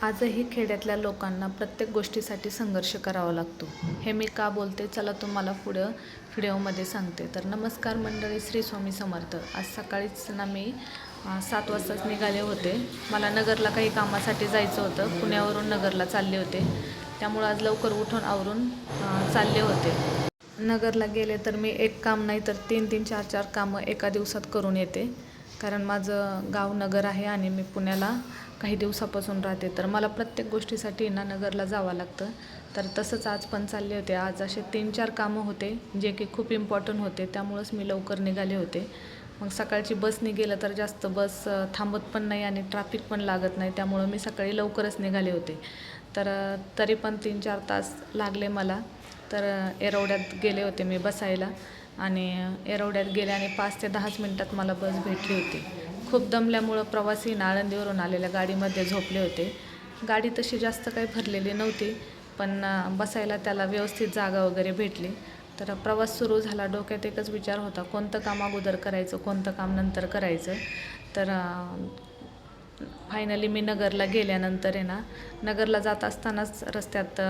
आजही खेड्यातल्या लोकांना प्रत्येक गोष्टीसाठी संघर्ष करावा लागतो. हे मी का बोलते चला तुम्हाला पुढं व्हिडिओमध्ये सांगते. तर नमस्कार मंडळी, श्री स्वामी समर्थ. आज सकाळीच ना मी 7 वाजताच निघाले होते. मला नगरला काही कामासाठी जायचं होतं. पुण्यावरून नगरला चालले होते. त्यामुळं आज लवकर उठून आवरून चालले होते. नगरला गेले तर मी एक काम नाही तर 3-3, 4-4 कामं एका दिवसात करून येते. कारण माझं गाव नगर आहे आणि मी पुण्याला काही दिवसापासून राहते. तर मला प्रत्येक गोष्टीसाठी ना नगरला जावं लागतं. तर तसंच आज पण चालले होते. आज असे 3-4 कामं होते जे की खूप इम्पॉर्टंट होते. त्यामुळंच मी लवकर निघाले होते. मग सकाळची बसने गेलं तर जास्त बस थांबत पण नाही आणि ट्रॅफिक पण लागत नाही. त्यामुळं मी सकाळी लवकरच निघाले होते. तर तरी पण 3-4 तास लागले मला. तर येरवड्यात गेले होते मी बसायला आणि येरवड्यात गेले आणि 5 ते 10 मिनटात मला बस भेटली होती. खूप दमल्यामुळं प्रवासी आळंदीवरून आलेल्या गाडीमध्ये झोपले होते. गाडी तशी जास्त काही भरलेली नव्हती, पण बसायला त्याला व्यवस्थित जागा वगैरे भेटली. तर प्रवास सुरू झाला. डोक्यात एकच विचार होता, कोणतं काम अगोदर करायचं, कोणतं काम नंतर करायचं. तर फायनली मी नगरला गेल्यानंतर आहे ना, नगरला जात असतानाच रस्त्यात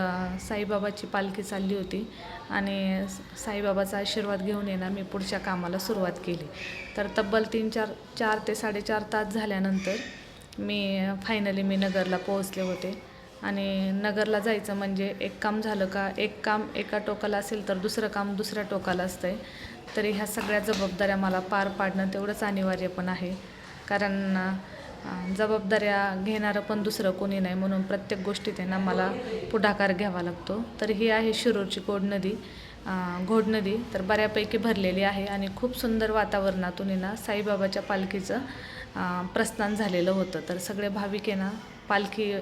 साईबाबाची पालखी चालली होती आणि साईबाबाचा आशीर्वाद घेऊन आहे ना मी पुढच्या कामाला सुरुवात केली. तर तब्बल 4 ते 4.5 तास झाल्यानंतर फायनली मी नगरला पोहोचले होते. आणि नगरला जायचं म्हणजे एक काम झालं का, एक काम एका टोकाला असेल तर दुसरं काम दुसऱ्या टोकाला असतं आहे. तरी ह्या सगळ्या जबाबदाऱ्या मला पार पाडणं तेवढंच अनिवार्य पण आहे. कारण जबाबदाऱ्या घेणारं पण दुसरं कोणी नाही, म्हणून प्रत्येक गोष्टीत आहे ना मला पुढाकार घ्यावा लागतो. तर ही आहे शिरूरची घोड नदी. तर बऱ्यापैकी भरलेली आहे आणि खूप सुंदर वातावरणातून आहे ना साईबाबाच्या पालखीचं प्रस्थान झालेलं होतं. तर सगळे भाविक आहे ना पालखी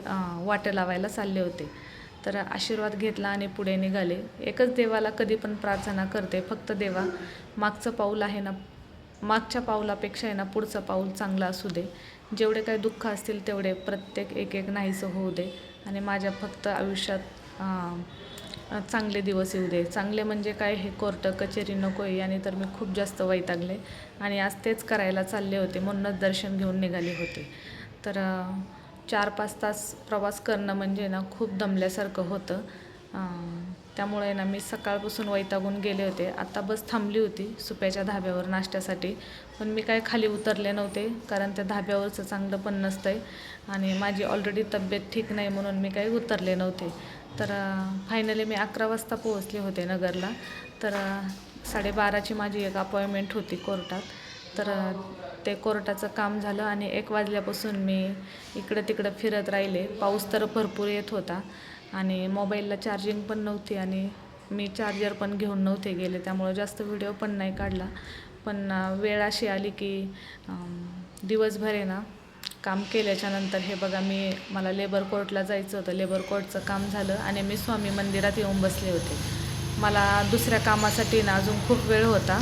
वाट लावायला चालले होते. तर आशीर्वाद घेतला आणि पुढे निघाले. एकच देवाला कधी पण प्रार्थना करते, फक्त देवा मागचं पाऊल आहे ना, मागच्या पाऊलापेक्षा आहे ना पुढचं पाऊल चांगलं असू दे. जेवढे काही दुःख असतील तेवढे प्रत्येक एक नाहीसं होऊ दे आणि माझ्या फक्त आयुष्यात चांगले दिवस येऊ दे. चांगले म्हणजे काय, हे कोर्ट कचेरी नको आहे. आणि तर मी खूप जास्त वैतागले आणि आज तेच करायला चालले होते, म्हणूनच दर्शन घेऊन निघाले होते. तर 4-5 तास प्रवास करणं म्हणजे ना खूप दमल्यासारखं होतं. त्यामुळे ना मी सकाळपासून वैतागून गेले होते. आता बस थांबली होती सुप्याच्या धाब्यावर नाश्त्यासाठी, पण मी काय खाली उतरले नव्हते कारण त्या धाब्यावरचं चांगलं पण नसतं आहे आणि माझी ऑलरेडी तब्येत ठीक नाही, म्हणून मी काही उतरले नव्हते. तर फायनली मी 11 वाजता पोहोचले होते नगरला. तर 12:30ची माझी एक अपॉइंटमेंट होती कोर्टात. तर ते कोर्टाचं काम झालं आणि 1 वाजल्यापासून मी इकडं तिकडं फिरत राहिले. पाऊस तर भरपूर येत होता आणि मोबाईलला चार्जिंग पण नव्हती आणि मी चार्जर पण घेऊन नव्हते गेले, त्यामुळं जास्त व्हिडिओ पण नाही काढला. पण वेळ अशी आली की दिवसभर आहे ना काम केल्याच्यानंतर हे बघा, मला लेबर कोर्टला जायचं होतं. लेबर कोर्टचं काम झालं आणि मी स्वामी मंदिरात येऊन बसले होते. मला दुसऱ्या कामासाठी ना अजून खूप वेळ होता,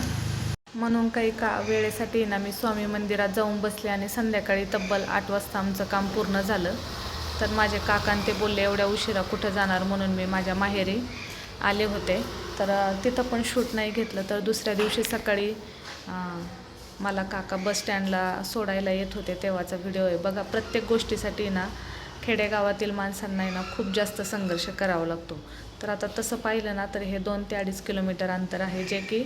म्हणून काही वेळेसाठी ना मी स्वामी मंदिरात जाऊन बसले आणि संध्याकाळी तब्बल 8 वाजता आमचं काम पूर्ण झालं. तर माझे काकान ते बोलले, एवढ्या उशिरा कुठं जाणार, म्हणून मी माझ्या माहेरी आले होते. तर तिथं पण शूट नाही घेतलं. तर दुसऱ्या दिवशी सकाळी मला काका बस स्टँडला सोडायला येत होते, तेव्हाचा व्हिडिओ आहे बघा. प्रत्येक गोष्टीसाठी ना खेडेगावातील माणसांना ना खूप जास्त संघर्ष करावा लागतो. तर आता तसं पाहिलं ना तर हे 2 ते 2.5 किलोमीटर अंतर आहे, जे की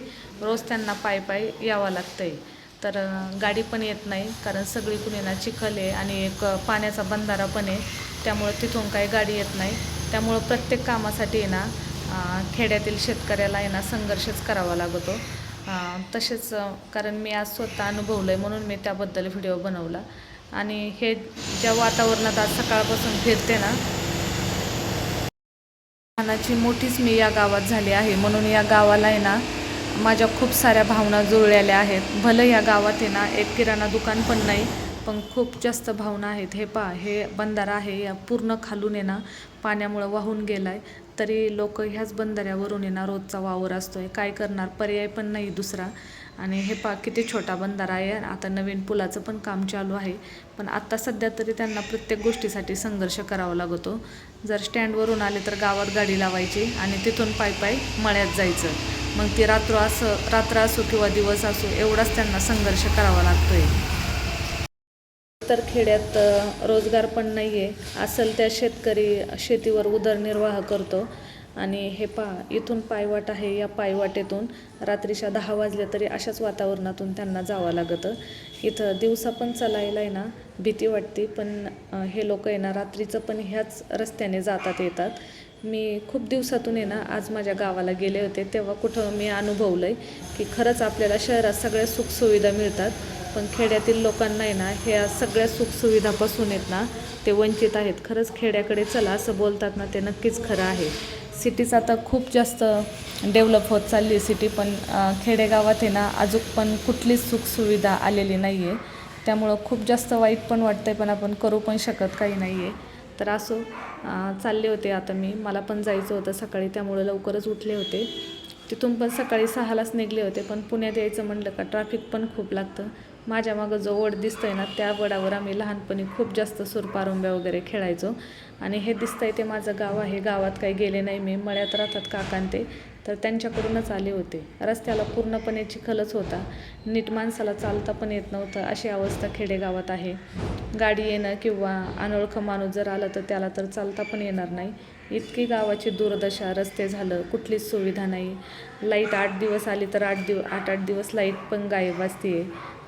रोज त्यांना पायी यावं लागतं आहे. तर गाडी पण येत नाही कारण सगळीकडून ना चिखल आहे आणि एक पाण्याचा बंधारा पण आहे, त्यामुळं तिथून काही गाडी येत नाही. त्यामुळं प्रत्येक कामासाठी ना खेड्यातील शेतकऱ्याला आहे ना संघर्षच करावा लागतो. तसेच कारण मी आज स्वतः अनुभवलं आहे, म्हणून मी त्याबद्दल व्हिडिओ बनवला. आणि हे ज्या वातावरणात आज सकाळपासून फिरते ना, लहानाची मोठीच मी या गावात झाली आहे, म्हणून या गावाला आहे ना माझ्या खूप साऱ्या भावना जुळलेल्या आहेत. भलं या गावात आहे ना एक किराणा दुकान पण नाही, पण खूप जास्त भावना आहेत. हे पहा, हे बंधारा आहे, या पूर्ण खालून आहे ना पाण्यामुळं वाहून गेला आहे. तरी लोक ह्याच बंधाऱ्यावरून आहे ना रोजचा वावर असतो आहे. काय करणार, पर्याय पण नाही दुसरा. आणि हे पहा किती छोटा बंधारा आहे. आता नवीन पुलाचं पण काम चालू आहे, पण आत्ता सध्या तरी त्यांना प्रत्येक गोष्टीसाठी संघर्ष करावा लागतो. जर स्टँडवरून आले तर गावात गाडी लावायची आणि तिथून पायी मळ्यात जायचं. मग ती रात्र असो किंवा दिवस असो, एवढाच त्यांना संघर्ष करावा लागतो आहे. तर खेड्यात रोजगार पण नाही आहे. असेल त्या शेतकरी शेतीवर उदरनिर्वाह करतो. आणि हे इथून पायवाट आहे, या पायवाटेतून रात्रीच्या 10 वाजले तरी अशाच वातावरणातून त्यांना जावं लागतं. इथं दिवसा पण चालायला आहे ना भीती वाटते, पण हे लोक आहे ना रात्रीचं पण ह्याच रस्त्याने जातात येतात. मी खूप दिवसातून आहे ना आज माझ्या गावाला गेले होते, तेव्हा कुठं मी अनुभवलं आहे की खरंच आपल्याला शहरात सगळ्या सुखसुविधा मिळतात, पण खेड्यातील लोकांना आहे ना ह्या सगळ्या सुखसुविधापासून आहेत ना ते वंचित आहेत. खरंच खेड्याकडे चला असं बोलतात ना, ते नक्कीच खरं आहे. सिटीज आता खूप जास्त डेव्हलप होत चालली आहे सिटी, पण खेडेगावात आहे ना अजून पण कुठलीच सुखसुविधा आलेली नाही आहे. त्यामुळं खूप जास्त वाईट पण वाटतं आहे, पण आपण करू पण शकत काही नाही आहे. तर असो, चालले होते आता मला पण जायचं होतं सकाळी, त्यामुळं लवकरच उठले होते. तिथून पण सकाळी 6लाच निघले होते, पण पुण्यात यायचं म्हणलं का ट्रॅफिक पण खूप लागतं. माझ्या मागं जो वड दिसतं आहे ना, त्या वडावर आम्ही लहानपणी खूप जास्त सुरपारंब्या वगैरे खेळायचो. आणि हे दिसतं आहे ते माझं गाव आहे. गावात काही गेले नाही मी, मळ्यात राहतात काकांते, तर त्यांच्याकडूनच आले होते. रस्त्याला पूर्णपणे चिखलच होता, नीट माणसाला चालता पण येत नव्हतं, अशी अवस्था खेडेगावात आहे. गाडी येणं किंवा अनोळखं माणूस जर आलं तर त्याला तर चालता पण येणार नाही. इतकी गावाची दुर्दशा, रस्ते झालं, कुठलीच सुविधा नाही. लाईट 8 दिवस आली तर 8 दिवस लाईट पण गायब असते.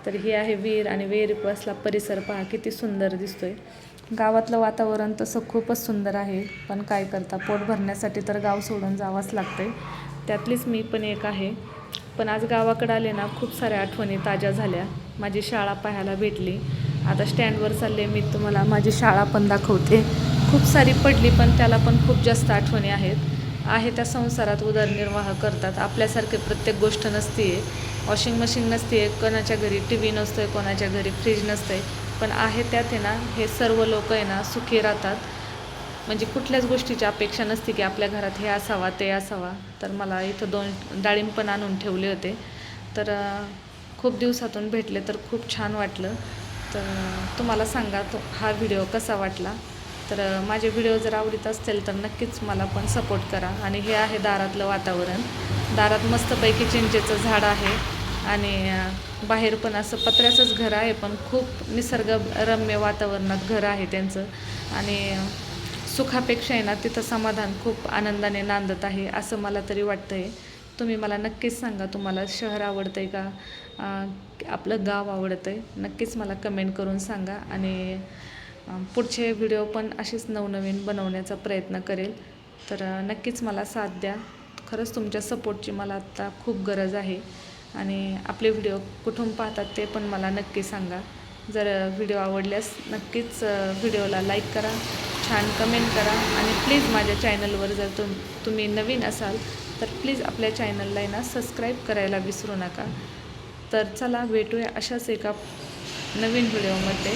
तर ही आहे विहीर, आणि विहिरीपासला परिसर पहा किती सुंदर दिसतोय. गावातलं वातावरण तसं खूपच सुंदर आहे, पण काय करता, पोट भरण्यासाठी तर गाव सोडून जावंच लागतंय. त्यातलीच मी पण एक आहे. पण आज गावाकडे आले ना खूप साऱ्या आठवणी ताज्या झाल्या. माझी शाळा पाहायला भेटली. आता स्टँडवर चालले मी, तुम्हाला माझी शाळा पण दाखवते. खूप सारी पडली, पण त्याला पण खूप जास्त आठवणी आहेत. त्या संसारात उदरनिर्वाह करतात. आपल्यासारखे प्रत्येक गोष्ट नसते. वॉशिंग मशीन नसते, कोणाच्या घरी TV नसतोय, कोणाच्या घरी फ्रीज नसतंय, पण त्यात आहे ना हे सर्व लोक आहे ना सुखी राहतात. म्हणजे कुठल्याच गोष्टीची अपेक्षा नसते की आपल्या घरात हे असावा ते असावा. तर मला इथं 2 डाळिंब पण आणून ठेवले होते, तर खूप दिवसातून भेटले, तर खूप छान वाटलं. तर तुम्हाला सांगा हा व्हिडिओ कसा वाटला. तर माझे व्हिडिओ जर आवडत असतील तर नक्कीच मला पण सपोर्ट करा. आणि हे आहे दारातलं वातावरण. दारात मस्तपैकी चिंचेचं झाड आहे, आणि बाहेर पण असं पत्र्याचंच घर आहे, पण खूप निसर्गरम्य वातावरणात घर आहे त्यांचं. आणि सुखापेक्षा आहे ना तिथं समाधान खूप आनंदाने नांदत आहे, असं मला तरी वाटतं आहे. तुम्ही मला नक्कीच सांगा, तुम्हाला शहर आवडतं आहे का आपलं गाव आवडतं आहे. नक्कीच मला कमेंट करून सांगा. आणि पुढचे व्हिडिओ पण असेच नवनवीन बनवण्याचा प्रयत्न करेल. तर नक्कीच मला साथ द्या. खरंच तुमच्या सपोर्टची मला आत्ता खूप गरज आहे. आणि आपले व्हिडिओ कुठून पाहतात ते पण मला नक्की सांगा. जर व्हिडिओ आवडल्यास नक्कीच व्हिडिओला लाईक करा, छान कमेंट करा. आणि प्लीज माझ्या चॅनलवर जर तुम्ही नवीन असाल तर प्लीज आपल्या चॅनलला ना सबस्क्राईब करायला विसरू नका. तर चला, भेटूया अशाच एका नवीन व्हिडिओमध्ये.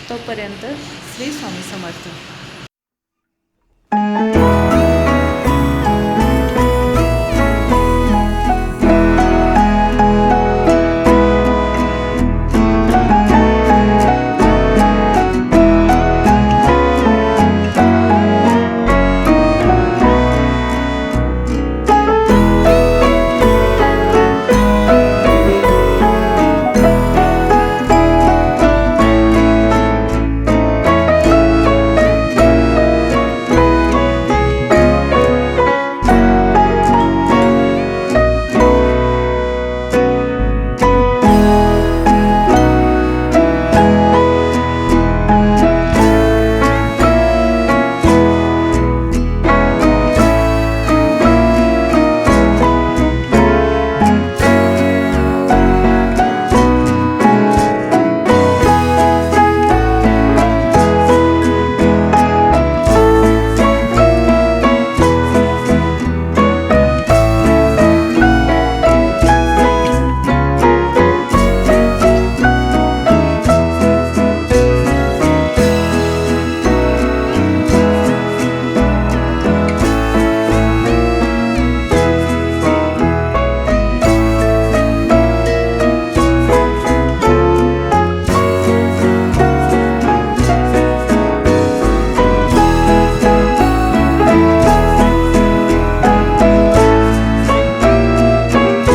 तोपर्यंत श्री स्वामी समर्थ.